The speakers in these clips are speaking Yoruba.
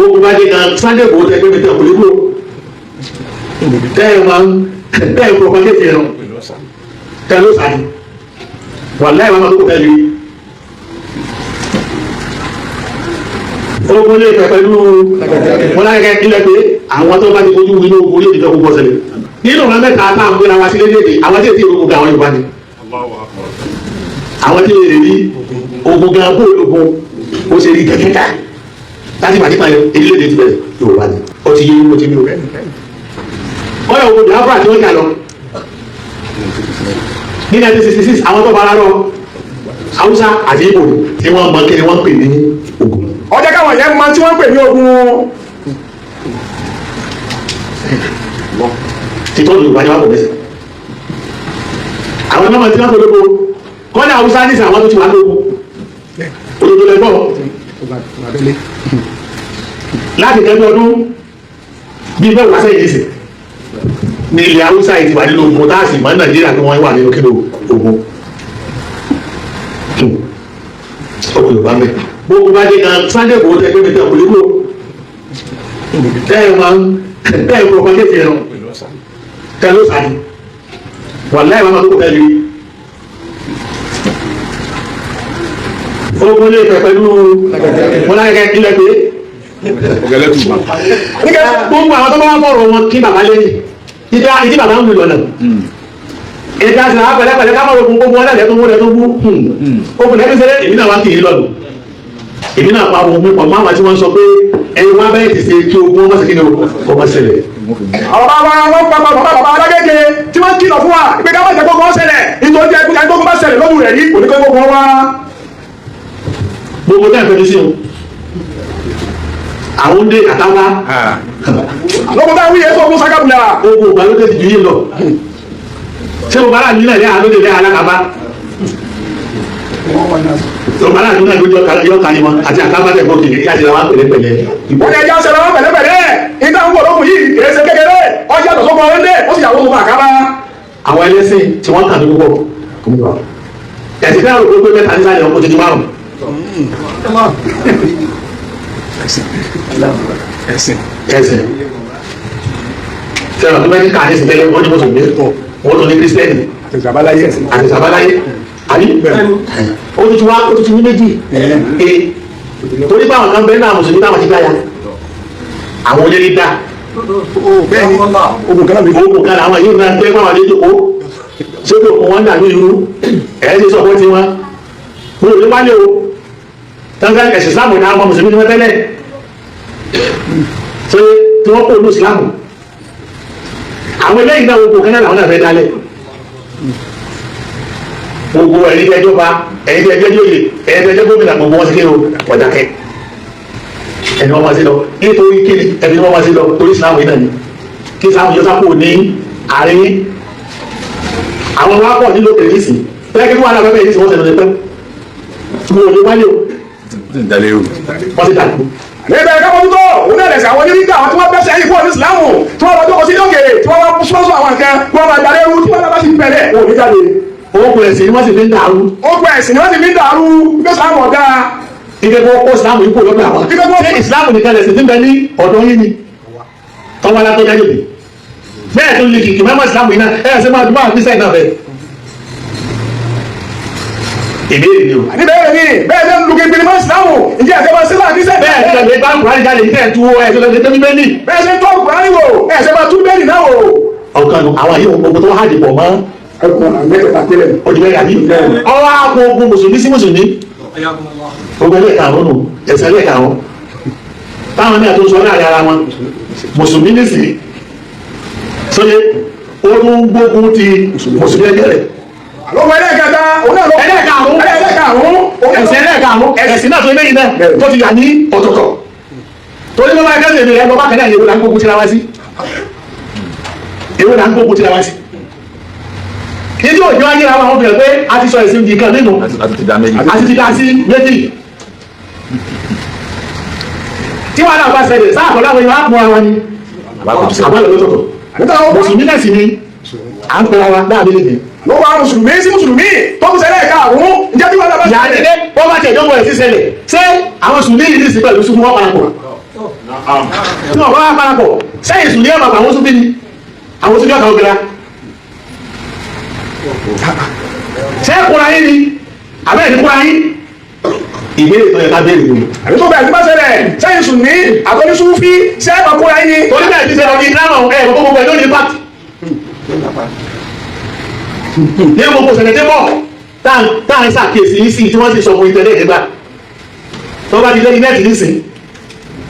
gbogbo bá dé kan Sunday kò tẹ́ gbé tẹ̀ kò lè kúrò tẹ́ ẹ máa tẹ́ ẹ kúrò pàkẹ́tì ẹ̀rọ tẹ́ ló sàdí wàláhì wọn máa tó tẹ́lẹ̀ ogun lè fẹ́ pẹ̀lú wọn láyé kílẹ̀ pé àwọn tó bá ti fojú wí ní ogun lè dìjọ́ gbogbo ọ̀sẹ̀ nínú ọ̀nà mẹ́ta àtàwọn gbéra wa sí lédèdè àwọn tí èsì ogun ga àwọn Yorùbá ni àwọn tí èsì rí ogun ga bó ogun ó ṣe rí kẹ̀kẹ́ta láti pàdé pàdé elédè ti bẹ̀rẹ̀ Yorùbá ni ó ti yé ó ti bí o ọ̀rọ̀ ogun Biafra tí wọ́n jà lọ ní 1966 àwọn tó bára lọ Haúsá àti Ìgbò tí wọ́n mọ kí ni wọ́n pè ní ogun ọjọ́ káwọn yẹn máa tí wọ́n pè ní ogun títọ́ Yorùbá ni wọ́n kò mẹ́sẹ̀ àwọn ọmọ tí wọ́n kò lóko kọ́lá Haúsá ní sàwọn tó ti wà lóko olódó lẹ́gbọ́ láti tẹ́lẹ̀ ọdún bíi bẹ́ẹ̀ wáṣẹ́ yìí sí ní ilẹ̀ Haúsá yìí ti wà nínú ogun táàsì mọ́ Nàìjíríà tí wọ́n wà nínú kílò ogun ọkùnrin Yorùbá mẹ́ gbogbo bá dé kan Sunday kò tẹ́ gbé tẹ̀ kò lè kúrò tẹ́ ẹ máa tẹ́ ẹ kúrò pàkẹ́tì ẹ̀rọ tẹ́ ló sàdí wàláhì wọn máa tó tẹ́lẹ̀ ogun lè fẹ́ pẹ̀lú wọn láyé kílẹ̀ pé gbogbo àwọn tó bá wà fọ̀rọ̀ wọn kí bàbá lẹ́yìn ìdí bàbá ń lò lọ́nà ìdí àti àwọn pẹ̀lẹ́pẹ̀lẹ́ ká mọ̀rọ̀ gbogbo wọn lẹ́lẹ́ tó mú lẹ́ tó bú ogun lẹ́bí sẹ́lẹ̀ èmi náà wá kì í lọ́nu èmi náà pa ohun pípọ̀ máa wà tí wọ́n sọ pé ẹni wọ́n bẹ́ẹ̀ ti ṣe kí ogun ọmọ sí kí ni ọmọ ṣẹlẹ̀. ọba wọn pápá bàbá alágége tí wọ́n kìlọ̀ fún wa pé ká má jẹ́ gbogbo wọn ṣẹlẹ̀ nítorí ẹgbẹ́ gbogbo bá ṣẹlẹ̀ lójú rẹ̀ ní oníkẹ́ gbogbo wa. gbogbo tẹ́ ẹ̀ fẹ́ sí o àwọn dé àtàwá lọ́kọ̀ tá a wíyẹ tó ogun sagabula. ogun ìgbàlódé ti ju yé lọ ṣé o bára nílẹ̀ ní àlódé ní alákàbá o bára nílẹ̀ ní yọ kàní wọn àti àkàbá tẹ̀ bọ́ọ̀kì yíyá ti ra wá pẹ̀lẹ́pẹ̀lẹ́. wọ́n yẹ jáde lọ́wọ́ pẹ̀lẹ́pẹ̀lẹ́ ìdá ń bọ̀ lókun yìí kìí ṣe kékeré ọjà tó sọ́kọ̀ ọ̀rẹ́dẹ́ ó sì yàwó gbogbo àkàbá. àwọn ẹlẹ́sìn tí wọ́n kà ní púpọ̀ ẹ̀sìn fẹ́ràn òkú pé mẹ́ta nísàlẹ̀ ọkọ̀ tuntun márùn. ẹ̀sìn fẹ́ràn tó bẹ́ẹ̀ ní káàdì sí tẹ́lẹ̀ wọ́n ní mùsùlùmí wọ́n tó ní kírísítẹ́nì àti sàbáláyé àbí ó tuntun ní méjì torí báwọn kan bẹ́ẹ̀ náà mùsùlùmí táwọn ti gbáya àwọn olè ní dá ogun kan àwọn yìí náà tẹ́ fáwọn àlejò kó ṣé kò kún wọn dàbí irú ẹ̀ ṣe sọ̀kọ́ tí wọ́n mo lè wálé o tánká ẹ̀sìn Ìsìlámù ní àwọn mùsùlùmí ní wọ́n tẹ́lẹ̀ ṣé tí wọ́n kó olú Ìsìlámù àwọn eléyìí náà ogun kan náà làwọn náà fẹ́ dálẹ̀ gbogbo ẹ̀rí ẹjọ́ bá ẹ̀rí ẹjọ́ yóò ẹ̀rí ẹjọ́ gómìnà gbogbo wọn ti kí o ọ̀dàkẹ́ ẹni wọ́n máa ṣe lọ nítorí kíni ẹni wọ́n máa ṣe lọ torí Ìsìlámù yìí náà ni kí Ìsìlámù yóò sápò ní àárín àwọn wá pọ̀ nílò pẹ̀lẹ́sì bẹ́ẹ̀ kí wọ́n alábẹ́bẹ́ yìí tí wọ́n ṣẹlẹ̀ lẹ́pẹ́ mo ò ní wálé o wọ́n ti dàgbò. níbẹ̀ ká wọ́n tó òun náà lẹ̀sẹ̀ àwọn oníríkà àwọn tí wọ́n bẹ́sẹ̀ yìí fún Ìsìlámù tí wọ́n lọ jókòó sí lókèrè tí wọ́n wá sọ́sọ́ àwọn nǹkan wọ́n máa gbàlẹ́ ewu tí wọ́n lọ bá sì bẹ̀rẹ̀ wọn ò ní jáde. ogun ẹ̀sìn ni wọ́n sì fi ń dàrú. ogun ẹ̀sìn ni wọ́n sì fi ń dàrú bí Ìsìlámù ọ̀dà. ìgbẹ́gbọ́ kó Ìsìlámù yìí kò lọ́pẹ́ àwọn. ṣé Ìsìlámù nìkan lẹ̀sìn tí ń bẹ ní ọ̀dọ́ yìí ni tọ́wọ́ látọ́ jáde bì bẹ́ẹ̀ tó lè kìkì mẹ́mọ́ Ìsìlámù yìí náà ẹ̀ ṣe máa dùn máa fi sẹ́yìn náà bẹ́ẹ̀. ìbéèrè ni o. àníbẹ̀rẹ̀ ni bẹ́ẹ̀ ṣe ń lu gbẹgbẹ mọ́ Ìsìlámù ìjẹ́ ẹ̀ṣẹ̀ máa sílẹ̀ ní sẹ́ẹ̀. bẹ́ẹ̀ ṣe lè bá Kùránì jáde ní tẹ̀tú ẹ̀ ṣe lè tẹ́ bíbélì. bẹ́ẹ̀ ṣe ń tọ́ Kùránì wò ẹ̀ṣẹ̀ máa tún bẹ́ẹ̀lì náà wò. ọ̀kan àwọn yìí gbogbo tó hajj pọ̀ mọ́ ọdún mẹ́ta bí ọwọ́ àpò ogun mùsùlùmí sí mùsùlùmí ogun ẹlẹ́ẹ̀karùn nù ẹ̀sẹ̀ ẹlẹ́ẹ̀karùn táwọn náà tó sọ láàrin ara wọn mùsùlùmí nìsí sóye ogun gbógun ti mùsùlùmí ẹgbẹ́ rẹ̀. àlọ́wọ́ ẹlẹ́ẹ̀kẹta ẹlẹ́ẹ̀karùn ẹ̀sẹ̀ ẹlẹ́ẹ̀karùn ẹ̀sìn náà tó lẹ́yìn náà tó ti yà ní ọ̀tọ̀ọ̀tọ̀ torí lọ́wọ́ ẹgbẹ́ sèmi rẹ̀ lọ́wọ́ kẹ́lẹ́ ìyẹ̀wò là ń gbógun tira wá sí ìyẹ̀wò là ń gbógun tira wá sí ìdí òjò ayé ra wọn bẹ̀rẹ̀ pé a ti sọ ìsìn di kan nínú àti ti dá sí méjì tí wọ́n náà bá ṣẹlẹ̀ sáàkọ̀ láwọn èèyàn á pọ̀ ara ni àbálẹ̀ lọ́tọ̀ọ̀tọ̀ mùsùlùmí náà sì ni à ń pẹ̀lú ara láàbí lè dé. ló wá mùsùlùmí sí mùsùlùmí tó ń ṣẹlẹ̀ káàrún ìjẹ́ tí wọ́n náà bá ṣẹlẹ̀. ìyá wọ́n bá tẹ̀ ìjọba ẹ̀ sí ṣẹlẹ̀ ṣé àwọn mùsùlùmí yìí sì pẹ̀lú sùnmù wọn parapọ̀ tí wọ́n bá wà parapọ̀ sẹ́yìn sùn ní ẹ̀mọ̀ àwọn sùn bí ni àwọn sùn ní ọ̀kà òkèlà sẹ́yìn kúra yín ni àbẹ́ẹ̀ ní kúra yín ìbéèrè tó yẹ ká béèrè lónìí. àbí tó bẹ̀rẹ̀ tí bá ṣẹlẹ̀ sẹ́yìn sùn ní àtọ́nísúfí sẹ́yìn máa kúra yín ni. torí bẹ́ẹ̀ ti ṣẹlẹ̀ ọdún ìdáná ẹ̀ gbogbo ẹ̀ lónìí pàtì. ní gbogbo ṣẹlẹ̀ tí bọ̀ tá à ń ṣàkíyèsí yìí sí tí wọ́n sì sọ fún ìtẹ̀lé ìgbà tó bá ti lé ní nẹ́ẹ̀tì nísìn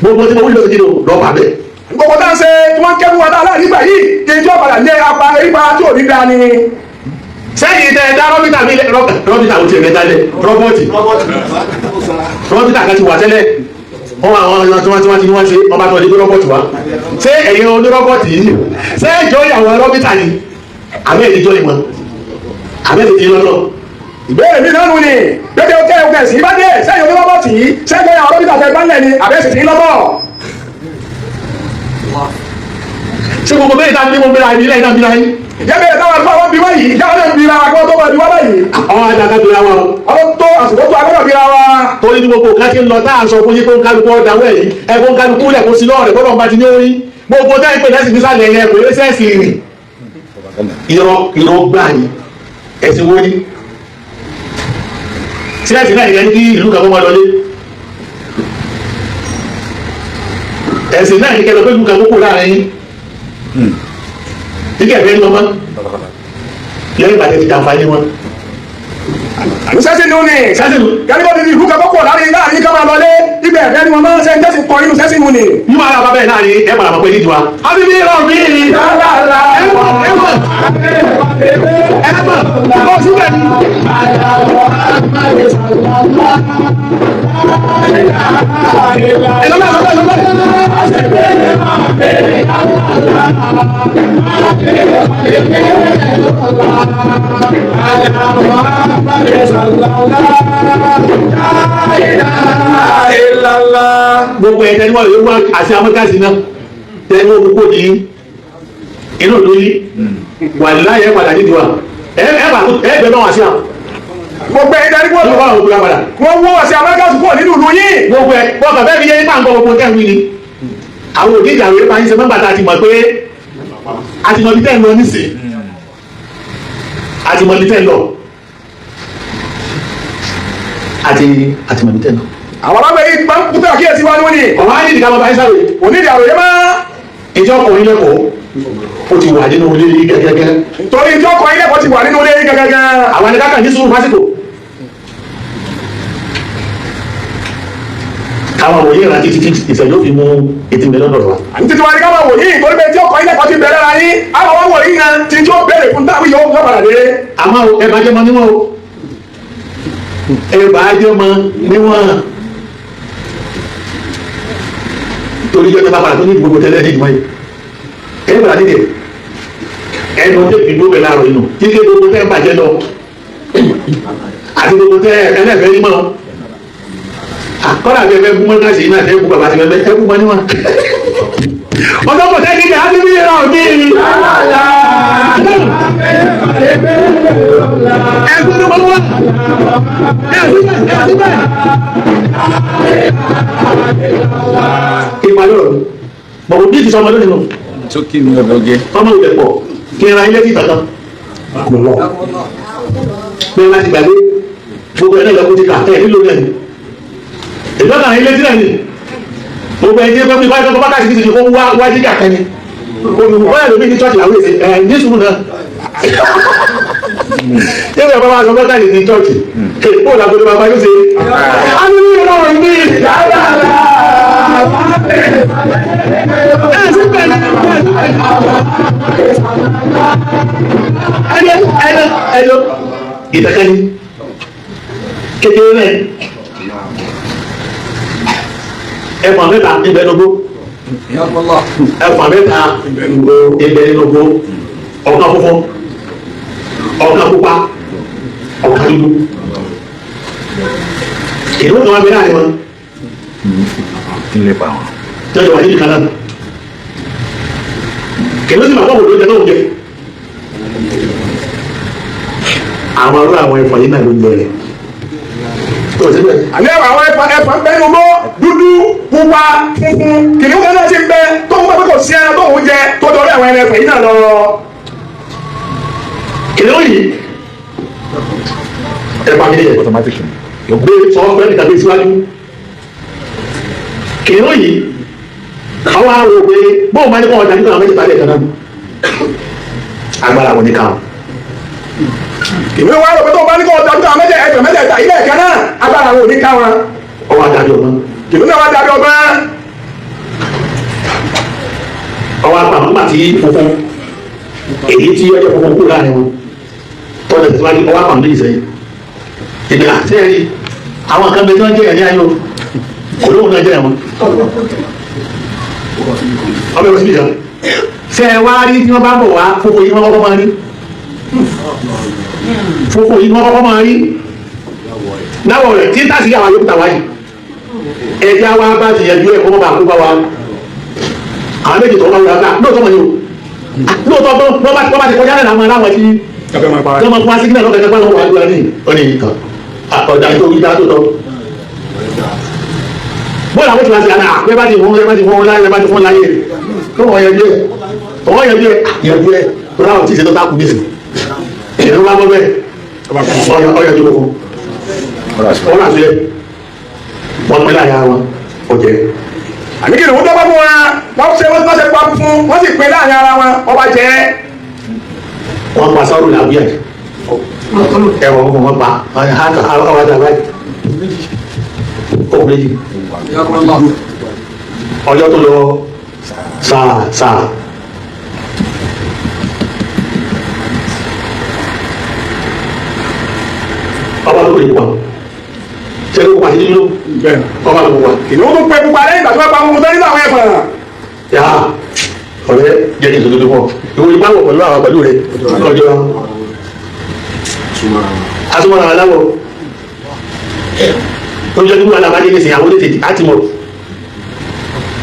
gbogbo tí mo wí lóṣèlú lọ́ọ́ bà bẹ́ẹ̀. gbogbo tá à ń ṣe tí wọ́n ń kẹ́kọ̀ọ́ wọn láàrin nígbà yìí kí n tí ó padà ní apá erípa tí ò ní dáa ni. sẹ́yìn tẹ dá rọ́bìtà mi rọ́bìtà ò tiẹ̀ mẹ́ta lẹ̀ rọ́bìtà kan ti wà tẹ́lẹ̀ wọ́n àwọn ọ̀nà tí wọ́n ṣe ọba tó ọdún rọ́bọ̀tì wa ṣé ẹ̀yin onírọ́bọ̀tì yìí ṣé ẹjọ́ ìyàwó rọ́bìtà ni àbẹ́ ìdíjọ́ ìmọ̀ àbẹ́ ìdíjọ́ lọ́nà. ìbéèrè mi náà nù ni gbẹdẹ ọkẹ ọkẹ sí bá dé sẹ́yìn onírọ́bọ̀tì yìí sẹ́yìn ìyàwó rọ́bìtà tẹ bá ń lẹ̀ ni àbẹ́ sì ti lọ́bọ̀. ṣé gbogbo bẹ́ẹ̀ ta ní mo bẹ̀rẹ̀ àìní lẹ́yìn náà bí láyé. ìjẹ́bẹ̀rẹ̀ táwọn àlùfáà wọn bí wá yìí ìjà wọn bí ra wa kó tó bá bí wá báyìí. àwọn àdàkà bí ra wa o. ọlọ́ tó àsìkò tó agbọ́dọ̀ bí ra wa. torí ní gbogbo kan ti ń lọ tá à ń sọ fún yín kó ń kálukú ọ̀dà wẹ̀ yìí ẹ kó ń kálukú lẹ̀ kó sí lọ́ọ̀rẹ̀ kó lọ́ọ̀ bá ti ní orí gbogbo tẹ́ ń pè lẹ́sìn ní sálẹ̀ yẹn kò lè sẹ́ẹ̀sì rìn. irọ́ gbà ní ẹ̀sìn wo ni. sílẹ̀sì náà yẹn kí ìlú kan kó wọn lọlé. ẹ̀sìn náà ní kẹlẹ́ pé ìlú kan kó kó láàrin yín. tí kẹfẹ́ ń lọ mọ́ lẹ́yìn ìgbà tẹ́ ti jàǹfààní wọn. sẹ́sìn nù ni sẹ́sìn kẹ́lẹ́bọ̀ ní ìlú kakọ́ kọ̀ láàrin ká máa lọlé ibẹ̀ ẹ̀fẹ́ ni wọ́n máa ń sẹ́yìn tẹ́sí kọ inú sẹ́sìn nù ni. ní wàhálà bàbá ẹ̀ náà ni ẹ padà mọ̀ pé nídìí wa. a ti fi rọ̀ mí ni. kò síbẹ̀ ni. Gbogbo ẹ̀ tẹ́lẹ̀ wọ́n yóò wá àti amọ́kásí náà tẹ́lẹ̀ wọ́n kókó ní inú lórí wà láyé padà nídìí wa ẹ̀ẹ́bẹ̀ náà wá sí àwọn. gbogbo ẹ̀ tẹ́lẹ̀ wọ́n wọ́n wọ́n padà. wọ́n wọ́ àti amọ́kásí pọ̀ nínú ìlú yìí. gbogbo ẹ̀ wọ́n kàn fẹ́ fi yé nípa nǹkan gbogbo tẹ́ wí ni. àwọn òdì ìjà rẹ̀ máa ń ṣe mẹ́gbà tá a ti mọ̀ pé a ti mọ̀ bí tẹ́ ń lọ nísìn a ti mọ̀ bí tẹ́ ń lọ a ti mọ̀ bí tẹ́ ń lọ. àwọn alábẹ̀ yìí máa ń kúta àkíyèsí wa lónìí. ọ̀wá ní ìdíkà bàbá ìsàwé. onídìí àròyé máa. ìjọ ọkùnrin lẹ́kọ̀ọ́ ó ti wà nínú ilé yìí gẹ́gẹ́gẹ́. torí ìjọ ọkùnrin lẹ́kọ̀ọ́ ti wà nínú ilé yìí gẹ́gẹ́gẹ́. àwọn ẹni káàkiri ní sùúrù fásitì. káwọn òye ìrántí títí ìfẹ́ yóò fi mú etí mi lọ́dọ̀ wa. títí wa ni káwọn wò yìí torí pé tí ọkùnrin lẹ́kọ̀ọ́ ti bẹ̀rẹ̀ ra yín àwọn wọ́n wò yìí náà tí tí ó béèrè fún táwọn yóò gbọ́ padà dé. àmọ́ ẹ bá jẹ́ mọ níwọ̀n o ẹ bá jẹ́ mọ níwọ̀n torí jẹ́ tẹ́lá padà tó ní gbogbo tẹ́lẹ̀ ní ìgbọ́n yìí ẹ bá nídìí ẹnu tẹ́ fi gbogbo ẹ̀ láàrọ̀ inú kíkẹ́ gbogbo tẹ́ ń bàjẹ́ lọ àti gbogbo tẹ́ ẹlẹ́fẹ̀ẹ́ ní mọ́ kọ́lá bí ẹgbẹ́ gbúmọ́ náà sì náà tẹ́ gbú bàbá ti fẹ́ ẹ gbúmọ́ níwọ̀n ọjọ́ kò tẹ́ kíkẹ́ á ti bí ìrọ̀ òbí rí ẹgbẹ́ ló wọ́n wá ìpàdé ọ̀rọ̀ bọ̀bọ̀ bí ti sọ ọmọdé nínú sókè ní ọ̀dọ́gẹ́. ọmọ ìwẹ̀ pọ̀ kí n ra ilé tí ìtàkàn pé láti gbàgbé gbogbo ẹ̀ náà lọ́kùn ti kà ẹ̀ nílò rẹ̀ ìjọba ilé tí náà ni gbogbo ẹ̀ tí ẹgbẹ́ mi bá ẹgbẹ́ bá káàkiri ti di kó wá jíjà kẹ́ni olùkọ́ ẹ̀ lómi ní chọ́ọ̀chì làwọn èsì ẹ̀ ní sùúrù náà tí ẹgbẹ́ bá wá sọ bọ́tà ní chọ́ọ̀chì kó làgbọ́dọ̀ bàbá yóò ṣe á ní ìrọ̀rùn ní ẹjọ́ ìtàkẹ́ni kékeré rẹ̀ ẹ̀fọn mẹ́ta ìbẹ̀nugbó ẹ̀fọn mẹ́ta ìbẹ̀nugbó ọ̀kan funfun ọ̀kan pupa ọ̀kan dúdú ìlú tó wá bẹ̀rẹ̀ àríwá ilé pa wọn. tọ́jú wà ní ìkànnà kìlọ́ sí màkọ́ òdòdó jẹ́ náà jẹ́ àwọn arúgbó àwọn ẹ̀fọ́ yìí náà ló ń bẹ̀rẹ̀ àní àwọn ẹ̀fọn bẹ́ẹ̀ ló dúdú pupa funfun kìnìún kan náà ti bẹ tó ń gbàgbé kò sí ẹran tó ń jẹ tó dọ̀rọ̀ àwọn ẹran ẹ̀fọn yìí náà lọ. kìnìún yìí ẹ bá mi lè automatic. gbé sọ fún ẹnì tàbí síwájú kìnìún yìí àwọn arò pé bóun máa ní kọ́ ọjà nígbà méjì tàbí ẹ̀ka náà agbára wọn ní káwọn. kìnìún wa rò pé tó bá ní kọ́ ọjà nígbà mẹ́jẹ̀ẹ̀ta ilé ẹ̀ka náà agbára wọn ò ní káwọn. ọwọ́ adájọ́ ọgbọ́n. kìnìún náà wá dábí ọgbọ́n. ọwọ́ apàmọ́ nígbà tí funfun èyí tí ọjọ́ funfun kú láàrin wọn tọ́jà tẹ̀síwájú ọwọ́ apàmọ́ méjì sẹ́yìn. ìgbà sẹ́yìn àwọn kan bẹ tí wọ́n jẹ́ ẹ̀yà ayọ̀ kò lóhùn náà jẹ́ ẹ̀wọ̀n. ọmọ ẹ̀rọ síbi ìjà ṣe ẹ wá rí tí wọ́n bá bọ̀ wá funfun yìí wọ́n kọ́kọ́ máa rí funfun yìí wọ́n kọ́kọ́ máa rí náwọ̀ rẹ̀ tí tàṣí àwọn yóò tà wáyé ẹ̀jẹ̀ wa bá ti yẹjú ẹ̀ kó bá kó bá wa àwọn méjì tó wọ́n wúra ká lóòótọ́ mọ̀ ní o lóòótọ́ bọ́ bá ti kọjá lẹ́nu àwọn aláwọ̀ tí wọ́n máa fún wa sí kílẹ̀ lọ́kẹ̀kẹ́ pàlọ́ wà lóra ní ọ̀nì ìkan ọ̀dà tó wí dá tó tọ́ bọ́ọ̀lù àwọn tí wọ́n ti àná àpẹ́ bá ti wọ́n láyé tó wọ́n yẹjú ẹ̀ ọwọ́ yẹjú ẹ̀ tó láwọn tí ìṣètò tákù nísìn ìṣètò bá gbọ́ bẹ́ẹ̀ ọyọjú lóko ọ̀rọ̀ àti ẹ̀ wọ́n pẹ́ láyà wọn ọ̀jẹ̀. àní kí ni wọ́n tọ́gbọ́n fún wa wọ́n ṣe pa fún wọ́n sì pẹ́ láàrin ara wọn ọba jẹ́. wọ́n pa sọ́rọ̀ làbíyà ẹ̀wọ̀n fún wọn pa ọwọ́ àti àbáyé òkú méjì ọjọ́ tó lọ sáà ọba tó kò lè pa ṣe ló kó pàṣẹ nínú ọba tó kó pa. ìnáwó tó pẹ́ pupa lẹ́yìn ìgbà tó bá pa gbogbo tán nínú àwọn ẹ̀fọn. yà á ọ̀rẹ́ jẹ́ kí n sọ́dọ̀ tó pọ̀ ìwé ipá wọ̀ pẹ̀lú àwọn pẹ̀lú rẹ̀ lọ́jọ́ asúmọ̀ràn aláwọ̀ tó jẹ́ nígbà náà bá dé nísìnyí àwọn olóòtú àti mọ̀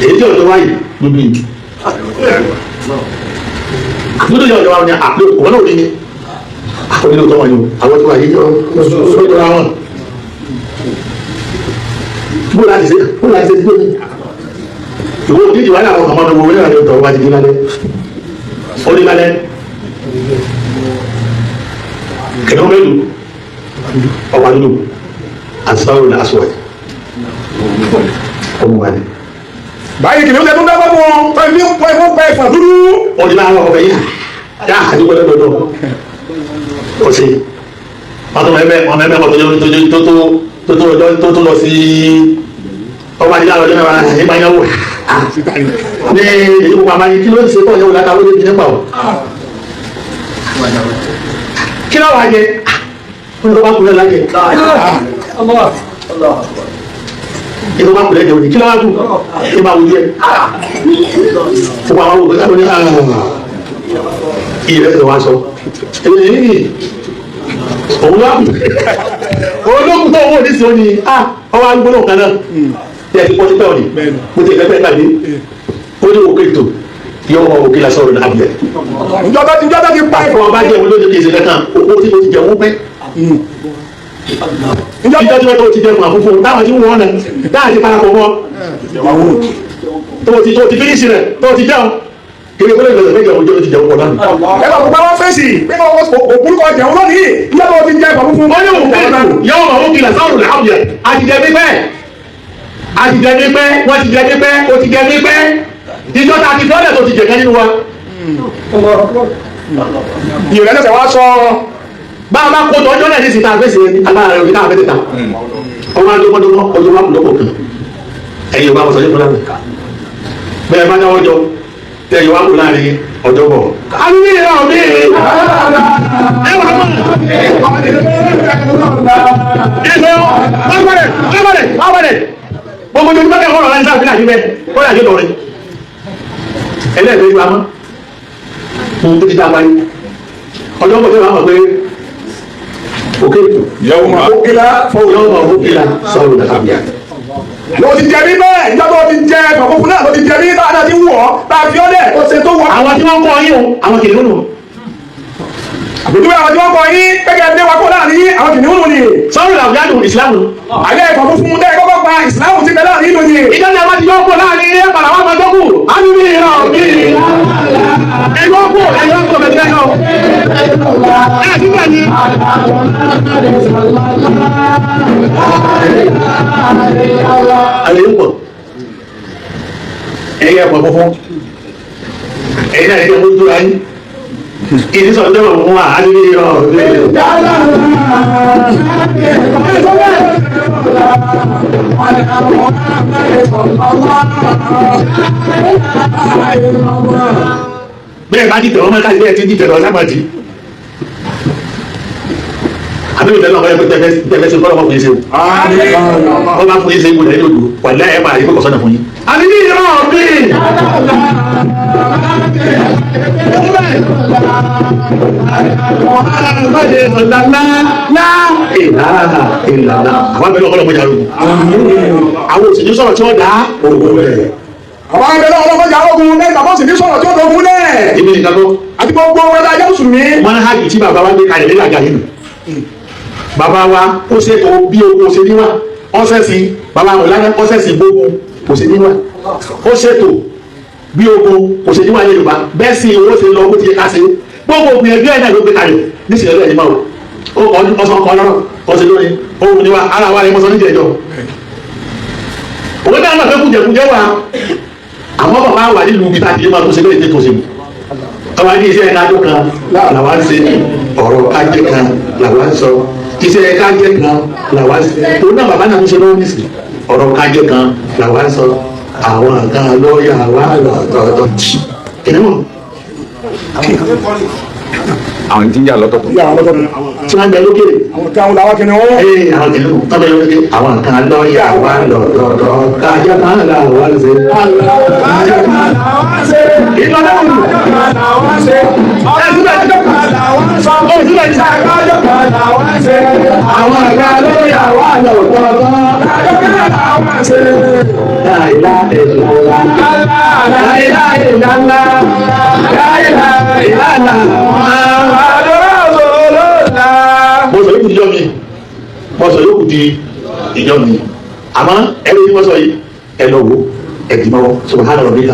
èyí tí ọ̀dọ́ wáyé gbogbo yìí gbogbo yìí ọ̀dọ́ wáyé ní àpò òwò náà ò ní ní àwọn ilé ọ̀tọ̀ wọn ni àwọn tó wáyé ọ̀dọ́ wọn bó láti ṣe gbogbo ìwọ òdìdí wáyé àwọn ọmọ ọmọ wọlé àjọ ọ̀tọ̀ wá ti di lálẹ́ ó ní lálẹ́ kẹ̀kẹ́ mẹ́lú ọwọ́ nínú asọ́rọ̀ ní asọ́rọ̀ ọmọ wa ni. báyìí kìnìún tẹ tó dábọ́ fún ọ pẹ̀lú pẹ́ ẹ̀fọn dúdú. wọ́n ti náà wọ́n ọ̀fẹ́ yìí yá àdúgbò lọ́dọ̀ kò sí wọ́n tó mẹ́mẹ́ tó lọ sí ọmọ adìyẹ àwọn ọjọ́ mẹ́wàá nígbà yẹn wò ní èyí kò pàmò kí ló ń ṣe pọ̀ yẹn wò látàwọn olóògbé nípa o kí ló wà jẹ wọ́n tó bá kúrẹ́ lájẹ ìlú bá kúrẹ́ jẹ òní kí ló wà kú kí máa wùdí ẹ fún àwọn òkúta tó ní ìrẹ́ tó wá sọ òun wá kú olókùn tó owó oníṣẹ́ òní ọwọ́ agbóná kan náà tí a ti pọ́n ti pẹ́ òní mo ti ẹ̀fẹ́ pàdé ó ní òkè tó yọ òkè lásán ọ̀rọ̀ náà bíẹ̀. ìjọba ti pa ẹ̀fọ́ ọba jẹ́ òun ló ti kéde kankan owó tí mo ti jẹun pẹ́. ìjọba tí wọ́n ti jẹun àfúnfún táwọn tí wọ́n náà táwọn ti parapọ̀ mọ́ tó ti fínísì rẹ̀ tó ti jẹun kiri kó lè lọ sẹ́fẹ́ jẹun ojú ti jẹun pọ̀ náà. ẹ bá gbogbo àwọn fèsì pé òkúrúkọ jẹun lónìí ìjọba ti jẹ ìfọ̀fúnfún. wọ́n ní òkè yọ ọ̀hún kìlà sáwọn làwọn àtijọ́ pípẹ́ àtijọ́ pípẹ́ wọ́n ti jẹ pípẹ́ ó ti jẹ pípẹ́ ìjọ ta ti fọ́lẹ̀ tó ti jẹ̀kẹ́ nínú wa. ìrẹ́ lẹ́sẹ̀ wá sọ bá a bá kó tó ọjọ́ náà ní síta fèsì agbára rẹ̀ òkè náà fẹ́ tẹ̀ta ọmọ adókòdókò ọjọ́ wa kùlọ́kọ̀ kan ẹ̀yìn ọba ọ̀sán yóò fọ́lá bẹ́ẹ̀ bá dáwọ́ jọ tẹ̀yìn wa kù láàrin ọjọ́ bọ̀. alúlé yẹn náà bí ẹ wà mọ́ gbogbo ní bá kẹ́kọ̀ọ́ ọ̀rọ̀ ẹ̀ńsá fílà níbẹ̀ kó yà jẹ́ lọ́rẹ́ ẹlẹ́ẹ̀dẹ́ ìwà mọ́ fún tó ti dá wáyé ọjọ́ bọ̀ tó wà mọ̀ pé òkè yẹ́wò máa òkèlà yọ̀wọ̀ òkèlà sọ̀rọ̀ nàkàbíà. ló ti jẹ mí bẹ́ẹ̀ ìjọba ti jẹ ìfọ̀fúnfún náà ló ti jẹ mí bá a ti wù ọ́ bá a fi ọ́ dẹ̀ ó ṣe tó wọ́. àwọn tí wọ́n kọ́ yín o àwọn kìnìún nù àpèjúwe àwọn tí wọ́n kọ yín gẹ́gẹ́ bí wọ́n kó láàrin yín àwọn kìnìún ni. sọ́run làwùjáde ìsìlámù. àlẹ́ ẹ̀kọ́ fún tẹ́ kọ́kọ́ pa ìsìlámù ti bẹ láàrin nínú ni. ìjọba àwọn ti yọ kó láàrin ilé padà wà máa dọ́kù. a ní bí ìran bí ẹ̀yọ́ kó bẹ̀rẹ̀ náà. ẹ̀ síbẹ̀ ni. àlè ń pọ̀ ẹ̀yẹ pọ̀ fún ẹ̀yìn náà ẹ̀yẹ mú tó ayé ìdí sọ̀rọ̀ tó wọ̀ fún wa a ní bí ìran bí. bẹ́ẹ̀ bá dìtẹ̀ wọ́n máa káàdì bẹ́ẹ̀ tí dìtẹ̀ lọ sábàtì àbẹ̀wò tẹ́lẹ̀ ọ̀gá ẹgbẹ́ tẹ́lẹ̀ sí kọ́lọ́mọ́ fún yín ṣe o wọ́n bá fún yín ṣe ìwòlẹ̀ yóò dùn wà láyé máa rí kókò sọ́nà fún yín. àbí bí ìran bí. ìlànà àwọn abẹ́lẹ́ ọ̀gá ọlọ́mọdé àrùn àwọn òṣèlú sọ̀rọ̀ tí wọ́n dá òwò rẹ̀. àwọn abẹ́lẹ́ ọlọ́mọdé àrùn lẹ́yìn bàbá òṣèlú sọ̀rọ̀ tí ó dogun lẹ̀. èmi nìkan tó. àti gbogbo wọn ẹ̀dá ajá mùsùlùmí. wọ́n á hàjì tí bàbá wa gbé kalẹ̀ nílẹ̀ àjà yìí. bàbá wa ó ṣètò bí owó ṣe níwà ọ̀sẹ̀sì bàbá wa lánàá ọ̀sẹ̀sì gbogbo kò ṣe níwà ó ṣètò bí owó kò ṣe níwà Yorùbá bẹ́ẹ̀ sì owó ṣe lọ bó ti yẹ ká ṣe gbogbo gbìyànjú ẹ̀dá ló gbé kalẹ̀ níṣẹ́ ẹ̀rọ ẹ̀yìn máa wò ọ̀sán kan lọ́rọ̀ ọ̀sẹ̀ lórí ohun níwà ara wa ni mo sọ ní jẹjọ. òwe dáhùn náà fẹ́ kújẹkújẹ wa àwọn bàbá wà nílùú ibi tá a ti máa tó ṣe lóye tó ṣe mi ọba ní iṣẹ́ kájọ kan làwa ń ṣe ọ̀rọ̀ kájẹ kan làwa ń sọ iṣẹ́ kájẹ kan làwa ń ṣe òun náà bàbá náà tó ṣe lọ́wọ́ nísìnyí ọ̀rọ̀ kájẹ kan làwa ń sọ àwọn kan lọ́ọ̀yà wa lọ́tọ̀ọ̀tọ̀ kìnìún àwọn tí ń jà lọ́tọ̀ọ̀tọ̀. tí wọ́n ń bẹ lókè. àwọn tí àwọn làwọn kìnìún. ee àwọn kìnìún tó bẹ lókè àwọn kan lọ́ọ̀yà wa lọ́tọ̀ọ̀tọ̀ kájẹ kan làwa ń ṣe. ìlànà àwọn àgbà lórí àwọn àlọ́ ọ̀tọ̀ọ̀tọ̀. Láìlá ìlàlá. Láìlá ìlàlá. Láìlá ìlàlá. Mo sọ yókù di ìjọ mi. Mo sọ yókù di ìjọ mi. Àmọ́ ẹ̀rọ yìí mo sọ yìí ẹ̀ lọ wo ẹ̀dìmọ̀ subhana rabbika.